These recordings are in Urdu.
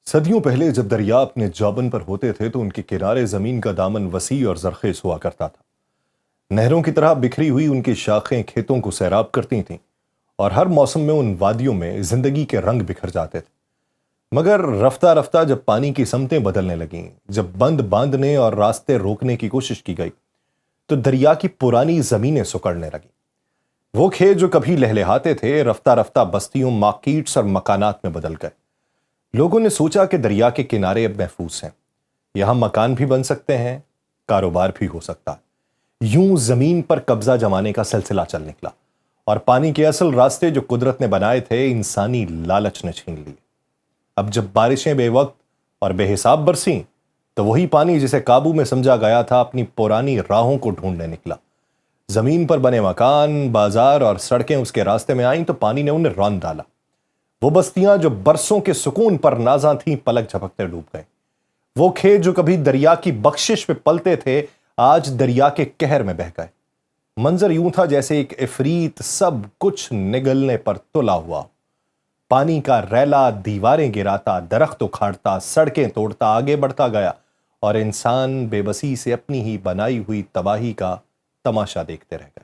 صدیوں پہلے جب دریا اپنے جوبن پر ہوتے تھے تو ان کے کنارے زمین کا دامن وسیع اور زرخیز ہوا کرتا تھا۔ نہروں کی طرح بکھری ہوئی ان کی شاخیں کھیتوں کو سیراب کرتی تھیں اور ہر موسم میں ان وادیوں میں زندگی کے رنگ بکھر جاتے تھے۔ مگر رفتہ رفتہ جب پانی کی سمتیں بدلنے لگیں، جب بند باندھنے اور راستے روکنے کی کوشش کی گئی تو دریا کی پرانی زمینیں سکڑنے لگیں۔ وہ کھیت جو کبھی لہلہاتے تھے رفتہ رفتہ بستیوں، مارکیٹس اور مکانات میں بدل گئے۔ لوگوں نے سوچا کہ دریا کے کنارے اب محفوظ ہیں، یہاں مکان بھی بن سکتے ہیں، کاروبار بھی ہو سکتا ہے۔ یوں زمین پر قبضہ جمانے کا سلسلہ چل نکلا اور پانی کے اصل راستے جو قدرت نے بنائے تھے انسانی لالچ نے چھین لیے۔ اب جب بارشیں بے وقت اور بے حساب برسیں تو وہی پانی جسے قابو میں سمجھا گیا تھا اپنی پرانی راہوں کو ڈھونڈنے نکلا۔ زمین پر بنے مکان، بازار اور سڑکیں اس کے راستے میں آئیں تو پانی نے انہیں رون ڈالا۔ وہ بستیاں جو برسوں کے سکون پر نازاں تھیں پلک جھپکتے ڈوب گئے۔ وہ کھیت جو کبھی دریا کی بخشش پہ پلتے تھے آج دریا کے قہر میں بہہ گئے۔ منظر یوں تھا جیسے ایک عفریت سب کچھ نگلنے پر تلا ہوا۔ پانی کا ریلا دیواریں گراتا، درخت اکھاڑتا، سڑکیں توڑتا آگے بڑھتا گیا اور انسان بے بسی سے اپنی ہی بنائی ہوئی تباہی کا تماشا دیکھتے رہ گئے۔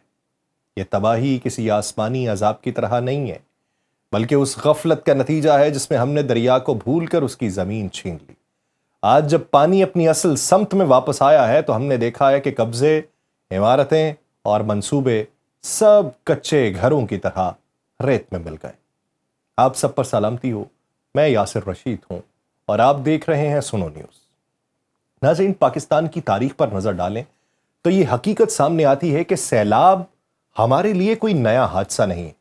یہ تباہی کسی آسمانی عذاب کی طرح نہیں ہے، بلکہ اس غفلت کا نتیجہ ہے جس میں ہم نے دریا کو بھول کر اس کی زمین چھین لی۔ آج جب پانی اپنی اصل سمت میں واپس آیا ہے تو ہم نے دیکھا ہے کہ قبضے، عمارتیں اور منصوبے سب کچے گھروں کی طرح ریت میں مل گئے۔ آپ سب پر سلامتی ہو، میں یاسر رشید ہوں اور آپ دیکھ رہے ہیں سنو نیوز۔ ناظرین، پاکستان کی تاریخ پر نظر ڈالیں تو یہ حقیقت سامنے آتی ہے کہ سیلاب ہمارے لیے کوئی نیا حادثہ نہیں ہے،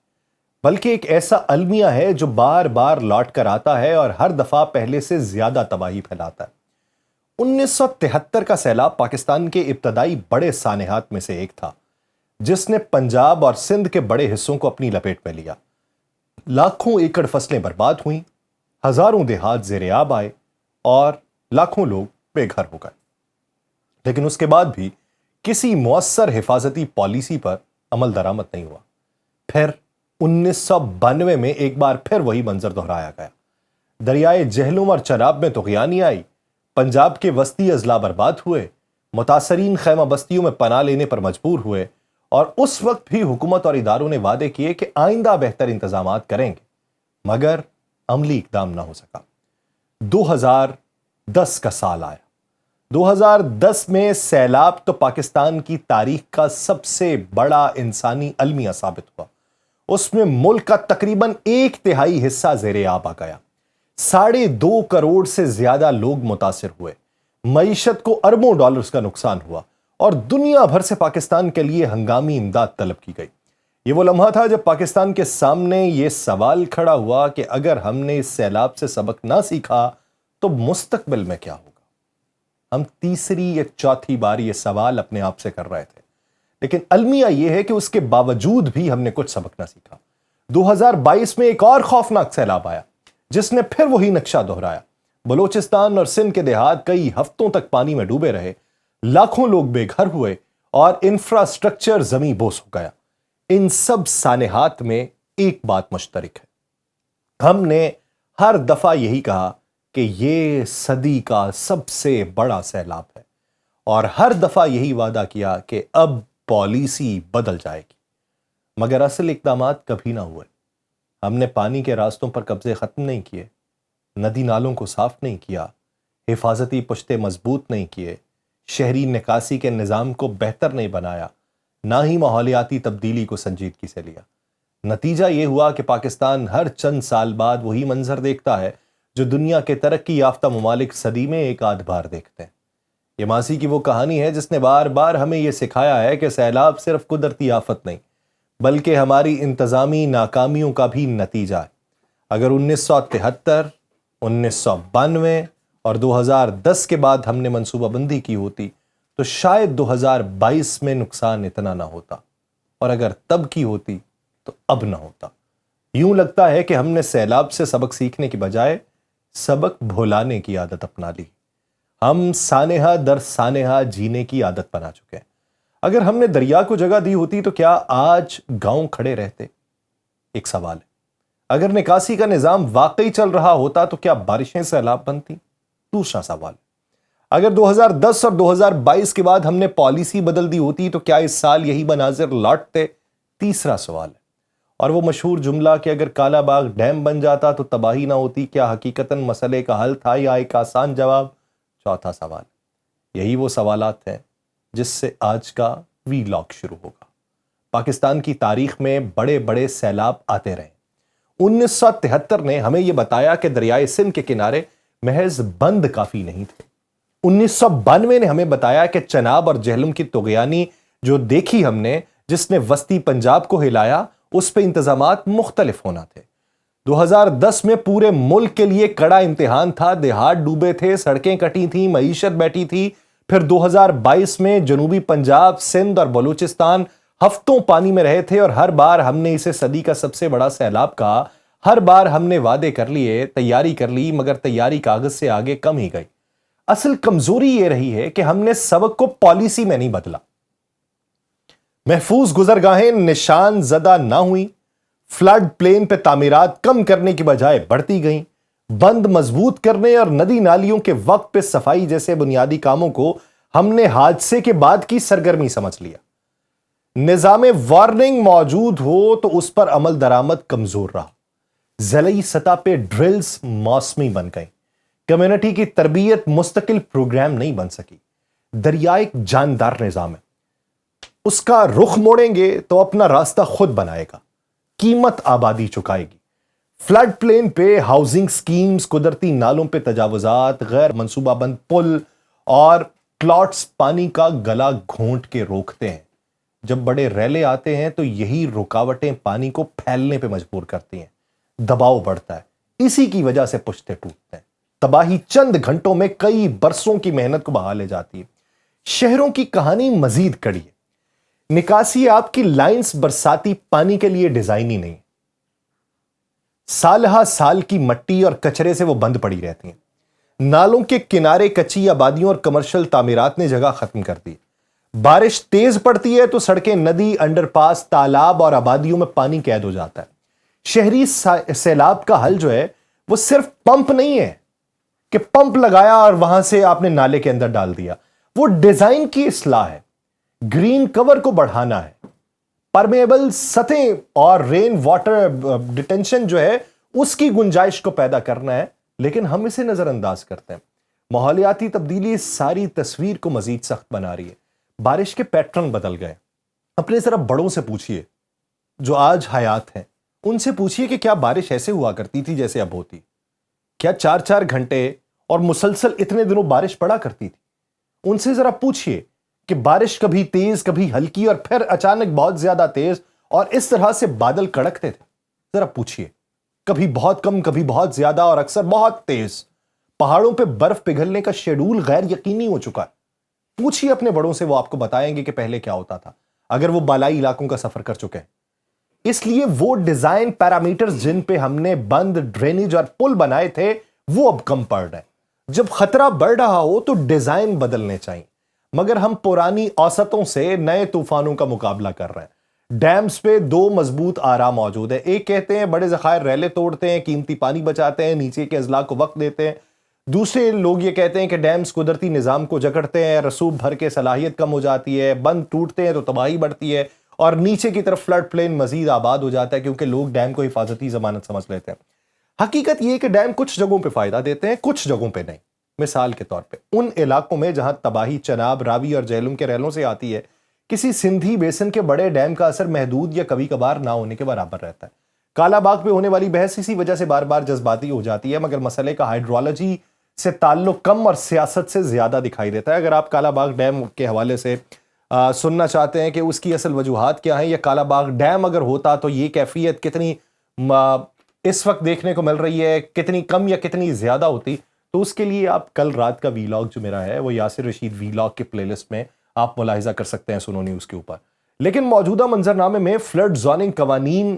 بلکہ ایک ایسا المیہ ہے جو بار بار لوٹ کر آتا ہے اور ہر دفعہ پہلے سے زیادہ تباہی پھیلاتا ہے۔ 1973 کا سیلاب پاکستان کے ابتدائی بڑے سانحات میں سے ایک تھا، جس نے پنجاب اور سندھ کے بڑے حصوں کو اپنی لپیٹ میں لیا۔ لاکھوں ایکڑ فصلیں برباد ہوئیں، ہزاروں دیہات زیر آب آئے اور لاکھوں لوگ بے گھر ہو گئے۔ لیکن اس کے بعد بھی کسی مؤثر حفاظتی پالیسی پر عمل درآمد نہیں ہوا۔ پھر 1992 میں ایک بار پھر وہی منظر دہرایا گیا۔ دریائے جہلم اور چناب میں طغیانی آئی، پنجاب کے وسطی اضلاع برباد ہوئے، متاثرین خیمہ بستیوں میں پناہ لینے پر مجبور ہوئے اور اس وقت بھی حکومت اور اداروں نے وعدے کیے کہ آئندہ بہتر انتظامات کریں گے، مگر عملی اقدام نہ ہو سکا۔ 2010 کا سال آیا۔ 2010 میں سیلاب تو پاکستان کی تاریخ کا سب سے بڑا انسانی المیہ ثابت ہوا۔ اس میں ملک کا تقریباً 1/3 حصہ زیر آب آ گیا۔ 2.5 کروڑ سے زیادہ لوگ متاثر ہوئے، معیشت کو اربوں ڈالرز کا نقصان ہوا اور دنیا بھر سے پاکستان کے لیے ہنگامی امداد طلب کی گئی۔ یہ وہ لمحہ تھا جب پاکستان کے سامنے یہ سوال کھڑا ہوا کہ اگر ہم نے اس سیلاب سے سبق نہ سیکھا تو مستقبل میں کیا ہوگا۔ ہم تیسری یا چوتھی بار یہ سوال اپنے آپ سے کر رہے تھے، لیکن المیہ یہ ہے کہ اس کے باوجود بھی ہم نے کچھ سبق نہ سیکھا۔ 2022 میں ایک اور خوفناک سیلاب آیا جس نے پھر وہی نقشہ دہرایا۔ بلوچستان اور سندھ کے دیہات کئی ہفتوں تک پانی میں ڈوبے رہے، لاکھوں لوگ بے گھر ہوئے اور انفراسٹرکچر زمیں بوس ہو گیا۔ ان سب سانحات میں ایک بات مشترک ہے، ہم نے ہر دفعہ یہی کہا کہ یہ صدی کا سب سے بڑا سیلاب ہے اور ہر دفعہ یہی وعدہ کیا کہ اب پالیسی بدل جائے گی، مگر اصل اقدامات کبھی نہ ہوئے۔ ہم نے پانی کے راستوں پر قبضے ختم نہیں کیے، ندی نالوں کو صاف نہیں کیا، حفاظتی پشتے مضبوط نہیں کیے، شہری نکاسی کے نظام کو بہتر نہیں بنایا، نہ ہی ماحولیاتی تبدیلی کو سنجیدگی سے لیا۔ نتیجہ یہ ہوا کہ پاکستان ہر چند سال بعد وہی منظر دیکھتا ہے جو دنیا کے ترقی یافتہ ممالک صدی میں ایک آدھ بار دیکھتے ہیں۔ یہ ماضی کی وہ کہانی ہے جس نے بار بار ہمیں یہ سکھایا ہے کہ سیلاب صرف قدرتی آفت نہیں، بلکہ ہماری انتظامی ناکامیوں کا بھی نتیجہ ہے۔ اگر 1973، 1992 اور 2010 کے بعد ہم نے منصوبہ بندی کی ہوتی تو شاید 2022 میں نقصان اتنا نہ ہوتا، اور اگر تب کی ہوتی تو اب نہ ہوتا۔ یوں لگتا ہے کہ ہم نے سیلاب سے سبق سیکھنے کی بجائے سبق بھولانے کی عادت اپنا لی۔ ہم سانحہ در سانحہ جینے کی عادت بنا چکے ہیں۔ اگر ہم نے دریا کو جگہ دی ہوتی تو کیا آج گاؤں کھڑے رہتے؟ ایک سوال ہے۔ اگر نکاسی کا نظام واقعی چل رہا ہوتا تو کیا بارشیں سیلاب بنتی؟ دوسرا سوال، اگر 2010 اور 2022 کے بعد ہم نے پالیسی بدل دی ہوتی تو کیا اس سال یہی مناظر لوٹتے؟ تیسرا سوال ہے، اور وہ مشہور جملہ کہ اگر کالا باغ ڈیم بن جاتا تو تباہی نہ ہوتی، کیا حقیقتاً مسئلے کا حل تھا یا ایک آسان جواب؟ چوتھا سوال، یہی وہ سوالات ہیں جس سے آج کا ویلاگ شروع ہوگا۔ پاکستان کی تاریخ میں بڑے بڑے سیلاب آتے رہے۔ 1973 نے ہمیں یہ بتایا کہ دریائے سندھ کے کنارے محض بند کافی نہیں تھے۔ 1992 نے ہمیں بتایا کہ چناب اور جہلم کی طغیانی جو دیکھی ہم نے، جس نے وسطی پنجاب کو ہلایا، اس پہ انتظامات مختلف ہونا تھے۔ 2010 میں پورے ملک کے لیے کڑا امتحان تھا، دیہات ڈوبے تھے، سڑکیں کٹی تھیں، معیشت بیٹھی تھی۔ پھر 2022 میں جنوبی پنجاب، سندھ اور بلوچستان ہفتوں پانی میں رہے تھے، اور ہر بار ہم نے اسے صدی کا سب سے بڑا سیلاب کہا۔ ہر بار ہم نے وعدے کر لیے، تیاری کر لی، مگر تیاری کاغذ سے آگے کم ہی گئی۔ اصل کمزوری یہ رہی ہے کہ ہم نے سبق کو پالیسی میں نہیں بدلا۔ محفوظ گزرگاہیں نشان زدہ نہ ہوئیں، فلڈ پلین پہ تعمیرات کم کرنے کی بجائے بڑھتی گئیں، بند مضبوط کرنے اور ندی نالیوں کے وقت پہ صفائی جیسے بنیادی کاموں کو ہم نے حادثے کے بعد کی سرگرمی سمجھ لیا۔ نظام وارننگ موجود ہو تو اس پر عمل درآمد کمزور رہا، ضلعی سطح پہ ڈرلز موسمی بن گئیں، کمیونٹی کی تربیت مستقل پروگرام نہیں بن سکی۔ دریا ایک جاندار نظام ہے، اس کا رخ موڑیں گے تو اپنا راستہ خود بنائے گا، قیمت آبادی چکائے گی۔ فلڈ پلین پہ ہاؤسنگ سکیمز، قدرتی نالوں پہ تجاوزات، غیر منصوبہ بند پل اور پلاٹس پانی کا گلا گھونٹ کے روکتے ہیں۔ جب بڑے ریلے آتے ہیں تو یہی رکاوٹیں پانی کو پھیلنے پہ مجبور کرتی ہیں، دباؤ بڑھتا ہے، اسی کی وجہ سے پشتے ٹوٹتے ہیں۔ تباہی چند گھنٹوں میں کئی برسوں کی محنت کو بہا لے جاتی ہے۔ شہروں کی کہانی مزید کڑی ہے۔ نکاسی آپ کی لائنز برساتی پانی کے لیے ڈیزائن ہی نہیں، سالہ سال کی مٹی اور کچرے سے وہ بند پڑی رہتی ہیں۔ نالوں کے کنارے کچی آبادیوں اور کمرشل تعمیرات نے جگہ ختم کر دی۔ بارش تیز پڑتی ہے تو سڑکیں، ندی، انڈر پاس، تالاب اور آبادیوں میں پانی قید ہو جاتا ہے۔ شہری سیلاب کا حل جو ہے وہ صرف پمپ نہیں ہے کہ پمپ لگایا اور وہاں سے آپ نے نالے کے اندر ڈال دیا، وہ ڈیزائن کی اصلاح ہے، گرین کور کو بڑھانا ہے، پرمیبل سطح اور رین واٹر ڈیٹینشن جو ہے اس کی گنجائش کو پیدا کرنا ہے، لیکن ہم اسے نظر انداز کرتے ہیں۔ ماحولیاتی تبدیلی ساری تصویر کو مزید سخت بنا رہی ہے۔ بارش کے پیٹرن بدل گئے۔ اپنے ذرا بڑوں سے پوچھئے جو آج حیات ہیں، ان سے پوچھئے کہ کیا بارش ایسے ہوا کرتی تھی جیسے اب ہوتی؟ کیا 4-4 گھنٹے اور مسلسل اتنے دنوں بارش پڑا کرتی تھی؟ ان سے ذرا پوچھئے کہ بارش کبھی تیز، کبھی ہلکی اور پھر اچانک بہت زیادہ تیز، اور اس طرح سے بادل کڑکتے تھے؟ ذرا پوچھئے، کبھی بہت کم، کبھی بہت زیادہ اور اکثر بہت تیز۔ پہاڑوں پہ برف پگھلنے کا شیڈول غیر یقینی ہو چکا ہے۔ پوچھئے اپنے بڑوں سے، وہ آپ کو بتائیں گے کہ پہلے کیا ہوتا تھا، اگر وہ بالائی علاقوں کا سفر کر چکے ہیں۔ اس لیے وہ ڈیزائن پیرامیٹرز جن پہ ہم نے بند، ڈرینیج اور پل بنائے تھے وہ اب کم پڑ رہے ہیں۔ جب خطرہ بڑھ رہا ہو تو ڈیزائن بدلنے چاہیے، مگر ہم پرانی اوسطوں سے نئے طوفانوں کا مقابلہ کر رہے ہیں۔ ڈیمز پہ 2 مضبوط آرا موجود ہیں۔ ایک کہتے ہیں بڑے ذخائر ریلے توڑتے ہیں، قیمتی پانی بچاتے ہیں، نیچے کے اضلاع کو وقت دیتے ہیں۔ دوسرے لوگ یہ کہتے ہیں کہ ڈیمز قدرتی نظام کو جکڑتے ہیں، رسوب بھر کے صلاحیت کم ہو جاتی ہے، بند ٹوٹتے ہیں تو تباہی بڑھتی ہے، اور نیچے کی طرف فلڈ پلین مزید آباد ہو جاتا ہے کیونکہ لوگ ڈیم کو حفاظتی ضمانت سمجھ لیتے ہیں۔ حقیقت یہ کہ ڈیم کچھ جگہوں پہ فائدہ دیتے ہیں، کچھ جگہوں پہ نہیں۔ مثال کے طور پہ ان علاقوں میں جہاں تباہی چناب، راوی اور جہلم کے ریلوں سے آتی ہے، کسی سندھی بیسن کے بڑے ڈیم کا اثر محدود یا کبھی کبھار نہ ہونے کے برابر رہتا ہے۔ کالا باغ پہ ہونے والی بحث اسی وجہ سے بار بار جذباتی ہو جاتی ہے، مگر مسئلے کا ہائیڈرولوجی سے تعلق کم اور سیاست سے زیادہ دکھائی دیتا ہے۔ اگر آپ کالا باغ ڈیم کے حوالے سے سننا چاہتے ہیں کہ اس کی اصل وجوہات کیا ہیں، یا کالا باغ ڈیم اگر ہوتا تو یہ کیفیت کتنی اس وقت دیکھنے کو مل رہی ہے، کتنی کم یا کتنی زیادہ ہوتی، تو اس کے لیے آپ کل رات کا ویلاگ جو میرا ہے وہ یاسر رشید ویلاگ کے پلے لسٹ میں آپ ملاحظہ کر سکتے ہیں سنو نیوز کے اوپر۔ لیکن موجودہ منظرنامے میں فلڈ زوننگ قوانین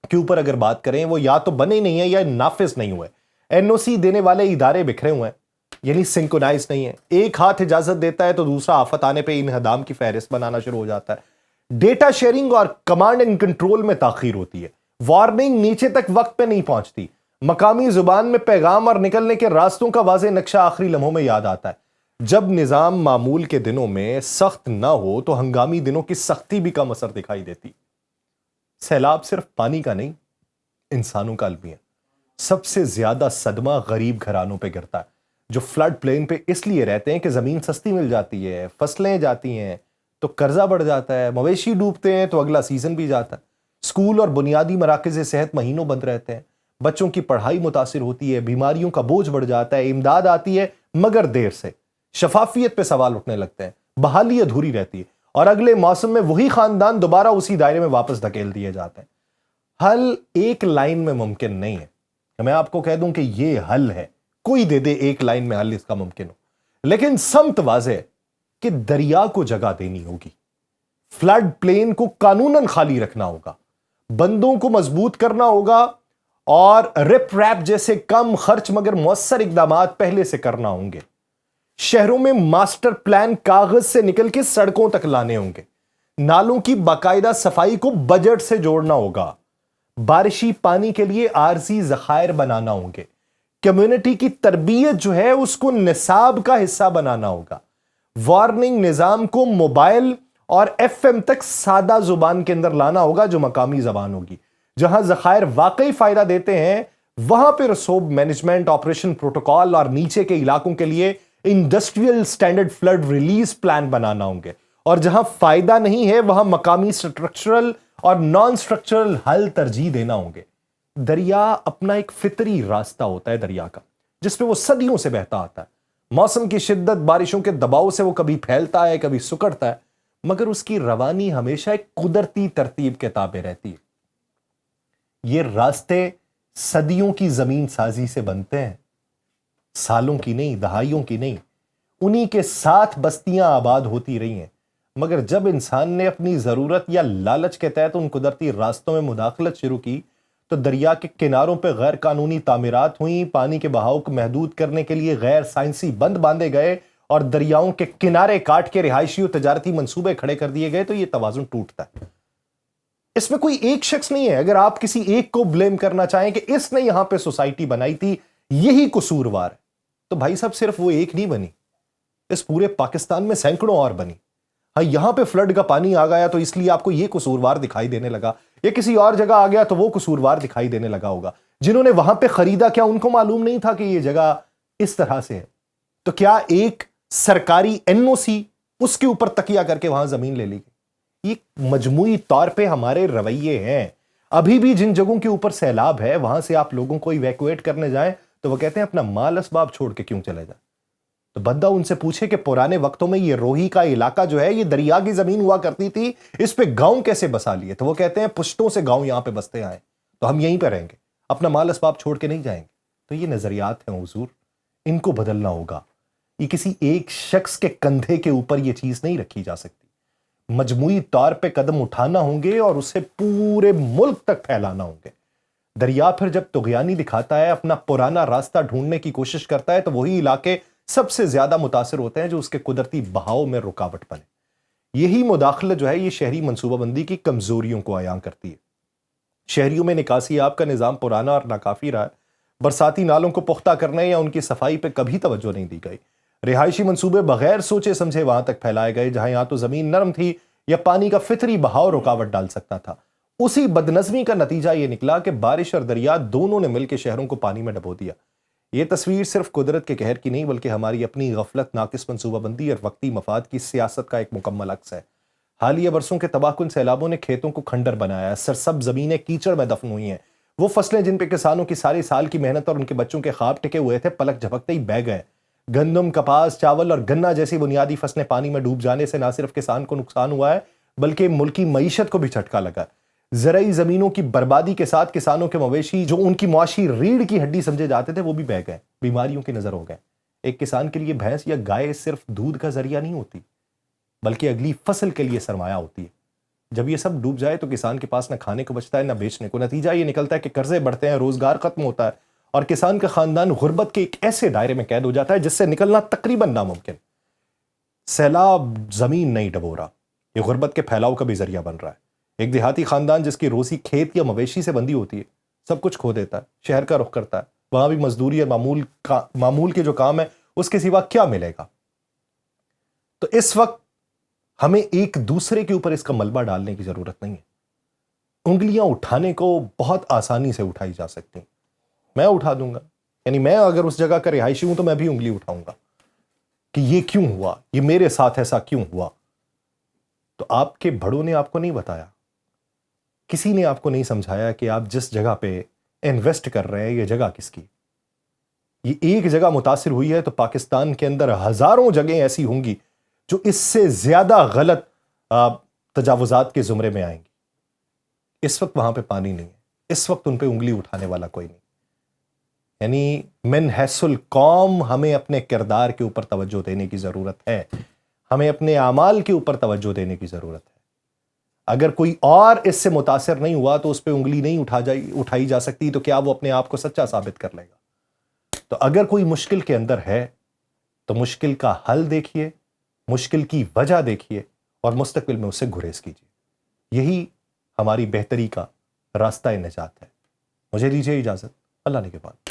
کے اوپر اگر بات کریں، وہ یا تو بنے نہیں ہیں یا نافذ نہیں ہوئے۔ این او سی دینے والے ادارے بکھرے ہوئے ہیں، یعنی سنکونائز نہیں ہے۔ ایک ہاتھ اجازت دیتا ہے تو دوسرا آفت آنے پہ انہدام کی فہرست بنانا شروع ہو جاتا ہے۔ ڈیٹا شیئرنگ اور کمانڈ اینڈ کنٹرول میں تاخیر ہوتی ہے۔ وارننگ نیچے تک وقت پہ نہیں پہنچتی، مقامی زبان میں پیغام اور نکلنے کے راستوں کا واضح نقشہ آخری لمحوں میں یاد آتا ہے۔ جب نظام معمول کے دنوں میں سخت نہ ہو تو ہنگامی دنوں کی سختی بھی کم اثر دکھائی دیتی۔ سیلاب صرف پانی کا نہیں، انسانوں کا المیہ۔ سب سے زیادہ صدمہ غریب گھرانوں پہ گرتا ہے جو فلڈ پلین پہ اس لیے رہتے ہیں کہ زمین سستی مل جاتی ہے، فصلیں جاتی ہیں تو قرضہ بڑھ جاتا ہے، مویشی ڈوبتے ہیں تو اگلا سیزن بھی جاتا ہے، اسکول اور بنیادی مراکز صحت مہینوں بند رہتے ہیں، بچوں کی پڑھائی متاثر ہوتی ہے، بیماریوں کا بوجھ بڑھ جاتا ہے، امداد آتی ہے مگر دیر سے، شفافیت پہ سوال اٹھنے لگتے ہیں، بحالی ادھوری رہتی ہے اور اگلے موسم میں وہی خاندان دوبارہ اسی دائرے میں واپس دھکیل دیے جاتے ہیں۔ حل ایک لائن میں ممکن نہیں ہے، میں آپ کو کہہ دوں کہ یہ حل ہے، کوئی دے دے ایک لائن میں حل اس کا ممکن ہو، لیکن سمت واضح ہے کہ دریا کو جگہ دینی ہوگی، فلڈ پلین کو قانوناً خالی رکھنا ہوگا، بندوں کو مضبوط کرنا ہوگا اور رپ ریپ جیسے کم خرچ مگر مؤثر اقدامات پہلے سے کرنا ہوں گے۔ شہروں میں ماسٹر پلان کاغذ سے نکل کے سڑکوں تک لانے ہوں گے، نالوں کی باقاعدہ صفائی کو بجٹ سے جوڑنا ہوگا، بارشی پانی کے لیے عارضی ذخائر بنانا ہوں گے، کمیونٹی کی تربیت جو ہے اس کو نصاب کا حصہ بنانا ہوگا، وارننگ نظام کو موبائل اور ایف ایم تک سادہ زبان کے اندر لانا ہوگا جو مقامی زبان ہوگی، جہاں ذخائر واقعی فائدہ دیتے ہیں وہاں پہ رسوب مینجمنٹ آپریشن پروٹوکول اور نیچے کے علاقوں کے لیے industrial standard flood release plan بنانا ہوں گے، اور جہاں فائدہ نہیں ہے وہاں مقامی سٹرکچرل اور نان سٹرکچرل حل ترجیح دینا ہوں گے۔ دریا اپنا ایک فطری راستہ ہوتا ہے دریا کا، جس پہ وہ صدیوں سے بہتا آتا ہے، موسم کی شدت بارشوں کے دباؤ سے وہ کبھی پھیلتا ہے کبھی سکڑتا ہے، مگر اس کی روانی ہمیشہ ایک قدرتی ترتیب کے تابع رہتی ہے۔ یہ راستے صدیوں کی زمین سازی سے بنتے ہیں، سالوں کی نہیں، دہائیوں کی نہیں، انہی کے ساتھ بستیاں آباد ہوتی رہی ہیں، مگر جب انسان نے اپنی ضرورت یا لالچ کے تحت ان قدرتی راستوں میں مداخلت شروع کی تو دریا کے کناروں پہ غیر قانونی تعمیرات ہوئیں، پانی کے بہاؤ کو محدود کرنے کے لیے غیر سائنسی بند باندھے گئے اور دریاؤں کے کنارے کاٹ کے رہائشی اور تجارتی منصوبے کھڑے کر دیے گئے، تو یہ توازن ٹوٹتا ہے۔ اس میں کوئی ایک شخص نہیں ہے، اگر آپ کسی ایک کو بلیم کرنا چاہیں کہ اس نے یہاں پہ سوسائٹی بنائی تھی یہی قصوروار ہے، تو بھائی صاحب صرف وہ ایک نہیں بنی، اس پورے پاکستان میں سینکڑوں اور بنی۔ ہاں یہاں پہ فلڈ کا پانی آ گیا تو اس لیے آپ کو یہ قصوروار دکھائی دینے لگا، یا کسی اور جگہ آ گیا تو وہ قصوروار دکھائی دینے لگا ہوگا۔ جنہوں نے وہاں پہ خریدا کیا ان کو معلوم نہیں تھا کہ یہ جگہ اس طرح سے ہے؟ تو کیا ایک سرکاری این او سی اس کے اوپر تکیہ کر کے وہاں زمین لے لی گئی؟ یہ مجموعی طور پہ ہمارے رویے ہیں۔ ابھی بھی جن جگہوں کے اوپر سیلاب ہے وہاں سے آپ لوگوں کو ایویکویٹ کرنے جائیں تو وہ کہتے ہیں اپنا مال اسباب چھوڑ کے کیوں چلے جائیں؟ تو بندہ ان سے پوچھے کہ پرانے وقتوں میں یہ روہی کا علاقہ جو ہے یہ دریا کی زمین ہوا کرتی تھی، اس پہ گاؤں کیسے بسا لیے؟ تو وہ کہتے ہیں پشتوں سے گاؤں یہاں پہ بستے آئے تو ہم یہیں پہ رہیں گے، اپنا مال اسباب چھوڑ کے نہیں جائیں گے۔ تو یہ نظریات ہیں حضور، ان کو بدلنا ہوگا۔ یہ کسی ایک شخص کے کندھے کے اوپر یہ چیز نہیں رکھی جا سکتی، مجموعی طور پہ قدم اٹھانا ہوں گے اور اسے پورے ملک تک پھیلانا ہوں گے۔ دریا پھر جب طغیانی دکھاتا ہے، اپنا پرانا راستہ ڈھونڈنے کی کوشش کرتا ہے تو وہی علاقے سب سے زیادہ متاثر ہوتے ہیں جو اس کے قدرتی بہاؤ میں رکاوٹ بنے۔ یہی مداخلت جو ہے یہ شہری منصوبہ بندی کی کمزوریوں کو عیاں کرتی ہے۔ شہریوں میں نکاسی آب کا نظام پرانا اور ناکافی رہا ہے، برساتی نالوں کو پختہ کرنے یا ان کی صفائی پہ کبھی توجہ نہیں دی گئی، رہائشی منصوبے بغیر سوچے سمجھے وہاں تک پھیلائے گئے جہاں تو زمین نرم تھی یا پانی کا فطری بہاؤ رکاوٹ ڈال سکتا تھا۔ اسی بدنظمی کا نتیجہ یہ نکلا کہ بارش اور دریا دونوں نے مل کے شہروں کو پانی میں ڈبو دیا۔ یہ تصویر صرف قدرت کے قہر کی نہیں بلکہ ہماری اپنی غفلت، ناقص منصوبہ بندی اور وقتی مفاد کی سیاست کا ایک مکمل عکس ہے۔ حالیہ برسوں کے تباہ کن سیلابوں نے کھیتوں کو کھنڈر بنایا ہے، سرسبز زمینیں کیچڑ میں دفن ہوئی ہیں، وہ فصلیں جن پہ کسانوں کی ساری سال کی محنت اور ان کے بچوں کے خواب ٹکے ہوئے تھے پلک جھپکتے ہی بہہ گئے۔ گندم، کپاس، چاول اور گنا جیسی بنیادی فصلیں پانی میں ڈوب جانے سے نہ صرف کسان کو نقصان ہوا ہے بلکہ ملکی معیشت کو بھی جھٹکا لگا ہے۔ زرعی زمینوں کی بربادی کے ساتھ کسانوں کے مویشی جو ان کی معاشی ریڑھ کی ہڈی سمجھے جاتے تھے وہ بھی بہہ گئے، بیماریوں کی نظر ہو گئے۔ ایک کسان کے لیے بھینس یا گائے صرف دودھ کا ذریعہ نہیں ہوتی بلکہ اگلی فصل کے لیے سرمایہ ہوتی ہے۔ جب یہ سب ڈوب جائے تو کسان کے پاس نہ کھانے کو بچتا ہے نہ بیچنے کو، نتیجہ یہ نکلتا ہے کہ قرضے بڑھتے ہیں، روزگار ختم ہوتا ہے اور کسان کا خاندان غربت کے ایک ایسے دائرے میں قید ہو جاتا ہے جس سے نکلنا تقریباً ناممکن۔ سیلاب زمین نہیں ڈبو رہا، یہ غربت کے پھیلاؤ کا بھی ذریعہ بن رہا ہے۔ ایک دیہاتی خاندان جس کی روزی کھیت یا مویشی سے بندی ہوتی ہے سب کچھ کھو دیتا ہے، شہر کا رخ کرتا ہے، وہاں بھی مزدوری اور معمول کے جو کام ہے اس کے سوا کیا ملے گا؟ تو اس وقت ہمیں ایک دوسرے کے اوپر اس کا ملبہ ڈالنے کی ضرورت نہیں ہے۔ انگلیاں اٹھانے کو بہت آسانی سے اٹھائی جا سکتی ہیں، میں اٹھا دوں گا، یعنی میں اگر اس جگہ کا رہائشی ہوں تو میں بھی انگلی اٹھاؤں گا کہ یہ کیوں ہوا، یہ میرے ساتھ ایسا کیوں ہوا۔ تو آپ کے بڑوں نے آپ کو نہیں بتایا، کسی نے آپ کو نہیں سمجھایا کہ آپ جس جگہ پہ انویسٹ کر رہے ہیں یہ جگہ کس کی؟ یہ ایک جگہ متاثر ہوئی ہے تو پاکستان کے اندر ہزاروں جگہیں ایسی ہوں گی جو اس سے زیادہ غلط تجاوزات کے زمرے میں آئیں گی۔ اس وقت وہاں پہ پانی نہیں ہے، اس وقت ان پہ انگلی اٹھانے والا کوئی نہیں، یعنی من حیث القوم ہمیں اپنے کردار کے اوپر توجہ دینے کی ضرورت ہے، ہمیں اپنے اعمال کے اوپر توجہ دینے کی ضرورت ہے۔ اگر کوئی اور اس سے متاثر نہیں ہوا تو اس پہ انگلی نہیں اٹھائی جا سکتی، تو کیا وہ اپنے آپ کو سچا ثابت کر لے گا؟ تو اگر کوئی مشکل کے اندر ہے تو مشکل کا حل دیکھیے، مشکل کی وجہ دیکھیے اور مستقبل میں اس سے گریز کیجیے۔ یہی ہماری بہتری کا راستہ نجات ہے۔ مجھے دیجیے اجازت، اللہ نے کے بعد۔